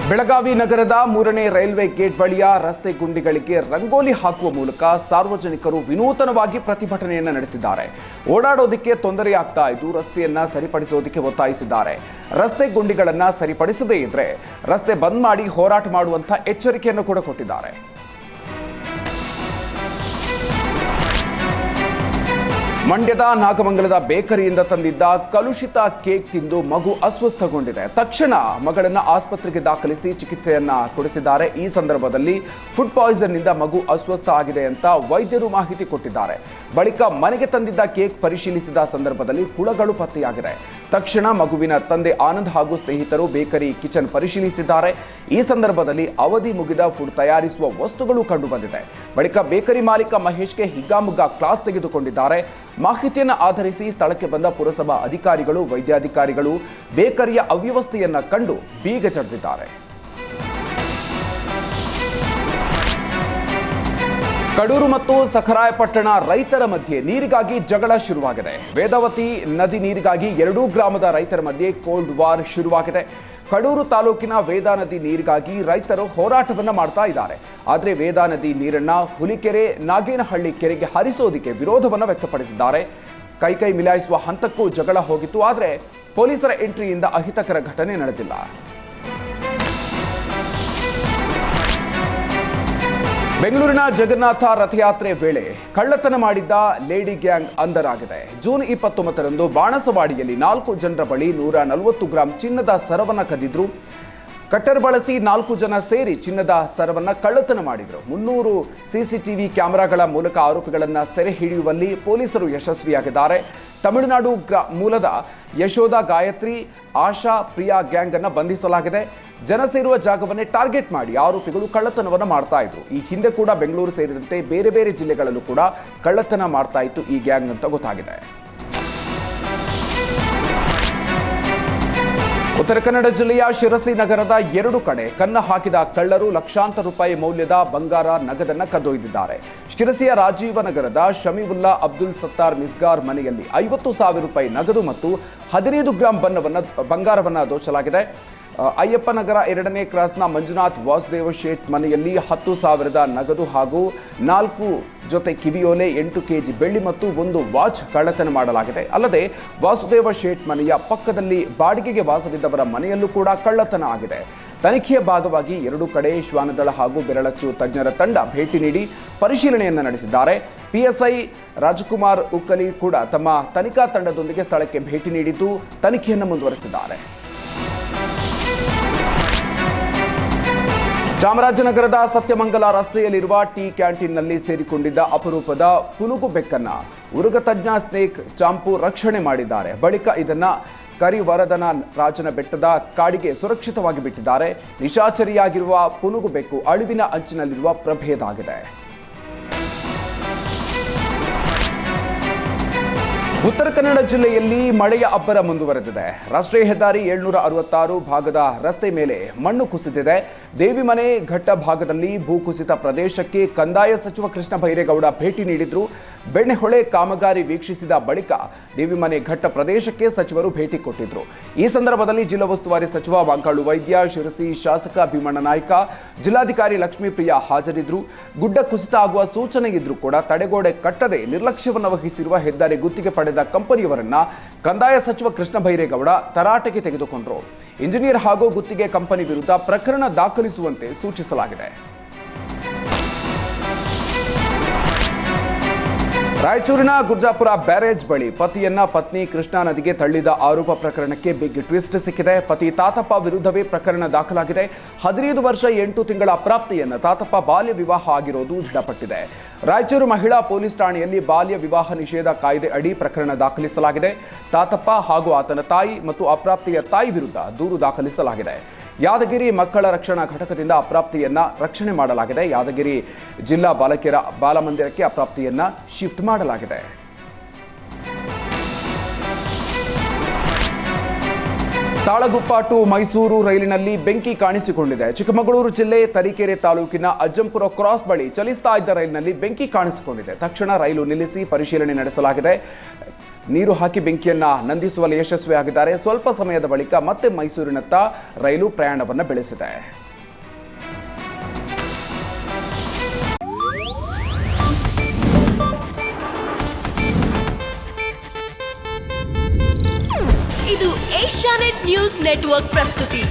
ಬೆಳಗಾವಿ ನಗರದ 3ನೇ railway gate ಬಳಿಯ ರಸ್ತೆ ಗುಂಡಿಗಳಿಗೆ ರಂಗೋಲಿ ಹಾಕುವ ಮೂಲಕ ಸಾರ್ವಜನಿಕರು ವಿನೂತನವಾಗಿ ಪ್ರತಿಭಟನೆಯನ್ನು ನಡೆಸಿದ್ದಾರೆ. ಓಡಾಡೋದಕ್ಕೆ ತೊಂದರೆಯಾಗ್ತಾ ಇದ್ದು ರಸ್ತೆಯನ್ನ ಸರಿಪಡಿಸೋದಕ್ಕೆ ಒತ್ತಾಯಿಸಿದ್ದಾರೆ. ರಸ್ತೆ ಗುಂಡಿಗಳನ್ನು ಸರಿಪಡಿಸದೇ ಇದ್ರೆ ರಸ್ತೆ ಬಂದ್ ಮಾಡಿ ಹೋರಾಟ ಮಾಡುವಂತ ಎಚ್ಚರಿಕೆಯನ್ನು ಕೂಡ ಕೊಟ್ಟಿದ್ದಾರೆ. ಮಂಡ್ಯದ ನಾಗಮಂಗಲದ ಬೇಕರಿಯಿಂದ ತಂದಿದ್ದ ಕಲುಷಿತ ಕೇಕ್ ತಿಂದು ಮಗು ಅಸ್ವಸ್ಥಗೊಂಡಿದೆ. ತಕ್ಷಣ ಮಗಳನ್ನು ಆಸ್ಪತ್ರೆಗೆ ದಾಖಲಿಸಿ ಚಿಕಿತ್ಸೆಯನ್ನ ಕೊಡಿಸಿದ್ದಾರೆ. ಈ ಸಂದರ್ಭದಲ್ಲಿ ಫುಡ್ ಪಾಯ್ಸನ್ ನಿಂದ ಮಗು ಅಸ್ವಸ್ಥ ಆಗಿದೆ ಅಂತ ವೈದ್ಯರು ಮಾಹಿತಿ ಕೊಟ್ಟಿದ್ದಾರೆ. ಬಳಿಕ ಮನೆಗೆ ತಂದಿದ್ದ ಕೇಕ್ ಪರಿಶೀಲಿಸಿದ ಸಂದರ್ಭದಲ್ಲಿ ಹುಳಗಳು ಪತ್ತೆಯಾಗಿದೆ. ತಕ್ಷಣ ಮಗುವಿನ ತಂದೆ ಆನಂದ್ ಹಾಗೂ ಸ್ನೇಹಿತರು ಬೇಕರಿ ಕಿಚನ್ ಪರಿಶೀಲಿಸಿದ್ದಾರೆ. ಈ ಸಂದರ್ಭದಲ್ಲಿ ಅವಧಿ ಮುಗಿದ ಫುಡ್ ತಯಾರಿಸುವ ವಸ್ತುಗಳು ಕಂಡುಬಂದಿದೆ. ಬಳಿಕ ಬೇಕರಿ ಮಾಲೀಕ ಮಹೇಶ್ಗೆ ಹಿಗ್ಗಾಮುಗ್ಗಾ ಕ್ಲಾಸ್ ತೆಗೆದುಕೊಂಡಿದ್ದಾರೆ. ಮಾಹಿತಿಯನ್ನು ಆಧರಿಸಿ ಸ್ಥಳಕ್ಕೆ ಬಂದ ಪುರಸಭಾ ಅಧಿಕಾರಿಗಳು, ವೈದ್ಯಾಧಿಕಾರಿಗಳು ಬೇಕರಿಯ ಅವ್ಯವಸ್ಥೆಯನ್ನ ಕಂಡು ಬೀಗ ಜಡಿದಿದ್ದಾರೆ. ಕಡೂರು ಮತ್ತು ಸಖರಾಯಪಟ್ಟಣ ರೈತರ ಮಧ್ಯೆ ನೀರಿಗಾಗಿ ಜಗಳ ಶುರುವಾಗಿದೆ. ವೇದಾವತಿ ನದಿ ನೀರಿಗಾಗಿ ಎರಡೂ ಗ್ರಾಮದ ರೈತರ ಮಧ್ಯೆ ಕೋಲ್ಡ್ ವಾರ್ ಶುರುವಾಗಿದೆ. ಕಡೂರು ತಾಲೂಕಿನ ವೇದಾ ನದಿ ನೀರಿಗಾಗಿ ರೈತರು ಹೋರಾಟವನ್ನ ಮಾಡ್ತಾ ಇದ್ದಾರೆ. ಆದರೆ ವೇದಾ ನದಿ ನೀರನ್ನ ಹುಲಿಕೆರೆ, ನಾಗೇನಹಳ್ಳಿ ಕೆರೆಗೆ ಹರಿಸೋದಕ್ಕೆ ವಿರೋಧವನ್ನ ವ್ಯಕ್ತಪಡಿಸಿದ್ದಾರೆ. ಕೈ ಮಿಲಾಯಿಸುವ ಹಂತಕ್ಕೂ ಜಗಳ ಹೋಗಿತ್ತು. ಆದರೆ ಪೊಲೀಸರ ಎಂಟ್ರಿಯಿಂದ ಅಹಿತಕರ ಘಟನೆ ನಡೆದಿಲ್ಲ. ಬೆಂಗಳೂರಿನ ಜಗನ್ನಾಥ ರಥಯಾತ್ರೆ ವೇಳೆ ಕಳ್ಳತನ ಮಾಡಿದ್ದ ಲೇಡಿ ಗ್ಯಾಂಗ್ ಅಂಧರಾಗಿದೆ. ಜೂನ್ 29ರಂದು ಬಾಣಸವಾಡಿಯಲ್ಲಿ 4 ಜನರ ಬಳಿ 140 ಗ್ರಾಂ ಚಿನ್ನದ ಸರವನ್ನ ಕದ್ದಿದ್ರು. ಕಟ್ಟರ್ ಬಳಸಿ 4 ಜನ ಸೇರಿ ಚಿನ್ನದ ಸರವನ್ನ ಕಳ್ಳತನ ಮಾಡಿದ್ರು. 300 ಸಿಸಿಟಿವಿ ಕ್ಯಾಮೆರಾಗಳ ಮೂಲಕ ಆರೋಪಿಗಳನ್ನ ಸೆರೆ ಹಿಡಿಯುವಲ್ಲಿ ಪೊಲೀಸರು ಯಶಸ್ವಿಯಾಗಿದ್ದಾರೆ. ತಮಿಳುನಾಡು ಮೂಲದ ಯಶೋಧ, ಗಾಯತ್ರಿ, ಆಶಾ, ಪ್ರಿಯಾ ಗ್ಯಾಂಗ್ ಅನ್ನ ಬಂಧಿಸಲಾಗಿದೆ. ಜನ ಸೇರುವ ಜಾಗವನ್ನೇ ಟಾರ್ಗೆಟ್ ಮಾಡಿ ಆರೋಪಿಗಳು ಕಳ್ಳತನವನ್ನು ಮಾಡ್ತಾ ಇದ್ರು. ಈ ಹಿಂದೆ ಕೂಡ ಬೆಂಗಳೂರು ಸೇರಿದಂತೆ ಬೇರೆ ಬೇರೆ ಜಿಲ್ಲೆಗಳಲ್ಲೂ ಕೂಡ ಕಳ್ಳತನ ಮಾಡ್ತಾ ಇತ್ತು ಈ ಗ್ಯಾಂಗ್ ಅಂತ ಗೊತ್ತಾಗಿದೆ. ಉತ್ತರ ಕನ್ನಡ ಜಿಲ್ಲೆಯ ಶಿರಸಿ ನಗರದ 2 ಕಡೆ ಕನ್ನ ಹಾಕಿದ ಕಳ್ಳರು ಲಕ್ಷಾಂತರ ರೂಪಾಯಿ ಮೌಲ್ಯದ ಬಂಗಾರ, ನಗದನ್ನ ಕದ್ದೊಯ್ದಿದ್ದಾರೆ. ಶಿರಸಿಯ ರಾಜೀವ ನಗರದ ಶಮೀವುಲ್ಲಾ ಅಬ್ದುಲ್ ಸತ್ತಾರ್ ಮಿಸ್ಗಾರ್ ಮನೆಯಲ್ಲಿ 50,000 ರೂಪಾಯಿ ನಗದು ಮತ್ತು 15 ಗ್ರಾಂ ಬಂಗಾರವನ್ನ ದೋಚಲಾಗಿದೆ. ಅಯ್ಯಪ್ಪ ನಗರ 2ನೇ ಕ್ರಾಸ್ನ ಮಂಜುನಾಥ್ ವಾಸುದೇವ ಶೇಟ್ ಮನೆಯಲ್ಲಿ 10,000 ನಗದು ಹಾಗೂ 4 ಜೊತೆ ಕಿವಿಯೋಲೆ, 8 ಕೆಜಿ ಬೆಳ್ಳಿ ಮತ್ತು 1 ವಾಚ್ ಕಳ್ಳತನ ಮಾಡಲಾಗಿದೆ. ಅಲ್ಲದೆ ವಾಸುದೇವ ಶೇಟ್ ಮನೆಯ ಪಕ್ಕದಲ್ಲಿ ಬಾಡಿಗೆಗೆ ವಾಸವಿದ್ದವರ ಮನೆಯಲ್ಲೂ ಕೂಡ ಕಳ್ಳತನ ಆಗಿದೆ. ತನಿಖೆಯ ಭಾಗವಾಗಿ 2 ಕಡೆ ಶ್ವಾನದಳ ಹಾಗೂ ಬೆರಳಚ್ಚು ತಜ್ಞರ ತಂಡ ಭೇಟಿ ನೀಡಿ ಪರಿಶೀಲನೆಯನ್ನು ನಡೆಸಿದ್ದಾರೆ. ಪಿಎಸ್ಐ ರಾಜಕುಮಾರ್ ಉಕ್ಕಲಿ ಕೂಡ ತಮ್ಮ ತನಿಖಾ ತಂಡದೊಂದಿಗೆ ಸ್ಥಳಕ್ಕೆ ಭೇಟಿ ನೀಡಿದ್ದು ತನಿಖೆಯನ್ನು ಮುಂದುವರೆಸಿದ್ದಾರೆ. ಚಾಮರಾಜನಗರದ ಸತ್ಯಮಂಗಲ ರಸ್ತೆಯಲ್ಲಿರುವ ಟೀ ಕ್ಯಾಂಟೀನ್ನಲ್ಲಿ ಸೇರಿಕೊಂಡಿದ್ದ ಅಪರೂಪದ ಪುನುಗು ಬೆಕ್ಕನ್ನ ಉರುಗ ತಜ್ಞ ಸ್ನೇಕ್ ಚಾಂಪು ರಕ್ಷಣೆ ಮಾಡಿದ್ದಾರೆ. ಬಳಿಕ ಇದನ್ನ ಕರಿವರದನ ರಾಜನ ಬೆಟ್ಟದ ಕಾಡಿಗೆ ಸುರಕ್ಷಿತವಾಗಿ ಬಿಟ್ಟಿದ್ದಾರೆ. ನಿಶಾಚರಿಯಾಗಿರುವ ಪುನುಗು ಬೆಕ್ಕು ಅಳಿವಿನ ಅಂಚಿನಲ್ಲಿರುವ ಪ್ರಭೇದ ಆಗಿದೆ. ಉತ್ತರ ಕನ್ನಡ ಜಿಲ್ಲೆಯಲ್ಲಿ ಮಳೆಯ ಅಬ್ಬರ ಮುಂದುವರೆದಿದೆ. ರಾಷ್ಟ್ರೀಯ ಹೆದ್ದಾರಿ 766 ಭಾಗದ ರಸ್ತೆ ಮೇಲೆ ಮಣ್ಣು ಕುಸಿದಿದೆ. ದೇವಿಮನೆ ಘಟ್ಟ ಭಾಗದಲ್ಲಿ ಭೂಕುಸಿತ ಪ್ರದೇಶಕ್ಕೆ ಕಂದಾಯ ಸಚಿವ ಕೃಷ್ಣ ಬೈರೇಗೌಡ ಭೇಟಿ ನೀಡಿದ್ರು. ಬೆಣ್ಣೆಹೊಳೆ ಕಾಮಗಾರಿ ವೀಕ್ಷಿಸಿದ ಬಳಿಕ ದೇವಿಮನೆ ಘಟ್ಟ ಪ್ರದೇಶಕ್ಕೆ ಸಚಿವರು ಭೇಟಿ ಕೊಟ್ಟಿದ್ರು. ಈ ಸಂದರ್ಭದಲ್ಲಿ ಜಿಲ್ಲಾ ಉಸ್ತುವಾರಿ ಸಚಿವ ವಾಂಕಾಳು ವೈದ್ಯ, ಶಿರಸಿ ಶಾಸಕ ಭೀಮಣ್ಣ ನಾಯ್ಕ, ಜಿಲ್ಲಾಧಿಕಾರಿ ಲಕ್ಷ್ಮೀಪ್ರಿಯಾ ಹಾಜರಿದ್ರು. ಗುಡ್ಡ ಕುಸಿತ ಆಗುವ ಸೂಚನೆ ಇದ್ರೂ ಕೂಡ ತಡೆಗೋಡೆ ಕಟ್ಟದೆ ನಿರ್ಲಕ್ಷ್ಯವನ್ನು ವಹಿಸಿರುವ ಹೆದ್ದಾರಿ ಗುತ್ತಿಗೆ ಪಡೆದ ಕಂಪನಿಯವರನ್ನ ಕಂದಾಯ ಸಚಿವ ಕೃಷ್ಣ ಬೈರೇಗೌಡ ತರಾಟೆಗೆ ತೆಗೆದುಕೊಂಡರು. ಇಂಜಿನಿಯರ್ ಹಾಗೂ ಗುತ್ತಿಗೆ ಕಂಪನಿ ವಿರುದ್ಧ ಪ್ರಕರಣ ದಾಖಲಿಸುವಂತೆ ಸೂಚಿಸಲಾಗಿದೆ. ರಾಯಚೂರಿನ ಗುರ್ಜಾಪುರ ಬ್ಯಾರೇಜ್ ಬಳಿ ಪತಿಯನ್ನ ಪತ್ನಿ ಕೃಷ್ಣಾ ನದಿಗೆ ತಳ್ಳಿದ ಆರೋಪ ಪ್ರಕರಣಕ್ಕೆ ಬಿಗ್ ಟ್ವಿಸ್ಟ್ ಸಿಕ್ಕಿದೆ. ಪತಿ ತಾತಪ್ಪ ವಿರುದ್ಧವೇ ಪ್ರಕರಣ ದಾಖಲಾಗಿದೆ. 15 ವರ್ಷ 8 ತಿಂಗಳ ಅಪ್ರಾಪ್ತಿಯನ್ನ ತಾತಪ್ಪ ಬಾಲ್ಯ ವಿವಾಹ ಆಗಿರೋದು ದೃಢಪಟ್ಟಿದೆ. ರಾಯಚೂರು ಮಹಿಳಾ ಪೊಲೀಸ್ ಠಾಣೆಯಲ್ಲಿ ಬಾಲ್ಯ ವಿವಾಹ ನಿಷೇಧ ಕಾಯ್ದೆ ಅಡಿ ಪ್ರಕರಣ ದಾಖಲಿಸಲಾಗಿದೆ. ತಾತಪ್ಪ ಹಾಗೂ ಆತನ ತಾಯಿ ಮತ್ತು ಅಪ್ರಾಪ್ತಿಯ ತಾಯಿ ವಿರುದ್ಧ ದೂರು ದಾಖಲಿಸಲಾಗಿದೆ. ಯಾದಗಿರಿ ಮಕ್ಕಳ ರಕ್ಷಣಾ ಘಟಕದಿಂದ ಅಪ್ರಾಪ್ತಿಯನ್ನ ರಕ್ಷಣೆ ಮಾಡಲಾಗಿದೆ. ಯಾದಗಿರಿ ಜಿಲ್ಲಾ ಬಾಲಕಿಯರ ಬಾಲಮಂದಿರಕ್ಕೆ ಅಪ್ರಾಪ್ತಿಯನ್ನ ಶಿಫ್ಟ್ ಮಾಡಲಾಗಿದೆ. ತಾಳಗುಪ್ಪ ಟು ಮೈಸೂರು ರೈಲಿನಲ್ಲಿ ಬೆಂಕಿ ಕಾಣಿಸಿಕೊಂಡಿದೆ. ಚಿಕ್ಕಮಗಳೂರು ಜಿಲ್ಲೆ ತರೀಕೆರೆ ತಾಲೂಕಿನ ಅಜ್ಜಂಪುರ ಕ್ರಾಸ್ ಬಳಿ ಚಲಿಸ್ತಾ ಇದ್ದ ರೈಲಿನಲ್ಲಿ ಬೆಂಕಿ ಕಾಣಿಸಿಕೊಂಡಿದೆ. ತಕ್ಷಣ ರೈಲು ನಿಲ್ಲಿಸಿ ಪರಿಶೀಲನೆ ನಡೆಸಲಾಗಿದೆ. ನೀರು ಹಾಕಿ ಬೆಂಕಿಯನ್ನ ನಂದಿಸುವಲ್ಲಿ ಯಶಸ್ವಿಯಾಗಿದ್ದಾರೆ. ಸ್ವಲ್ಪ ಸಮಯದ ಬಳಿಕ ಮತ್ತೆ ಮೈಸೂರಿನತ್ತ ರೈಲು ಪ್ರಯಾಣವನ್ನು ಬೆಳೆಸಿದೆ. ಇದು ಏಷ್ಯಾನೆಟ್ ನ್ಯೂಸ್ ನೆಟ್ವರ್ಕ್ ಪ್ರಸ್ತುತಿ.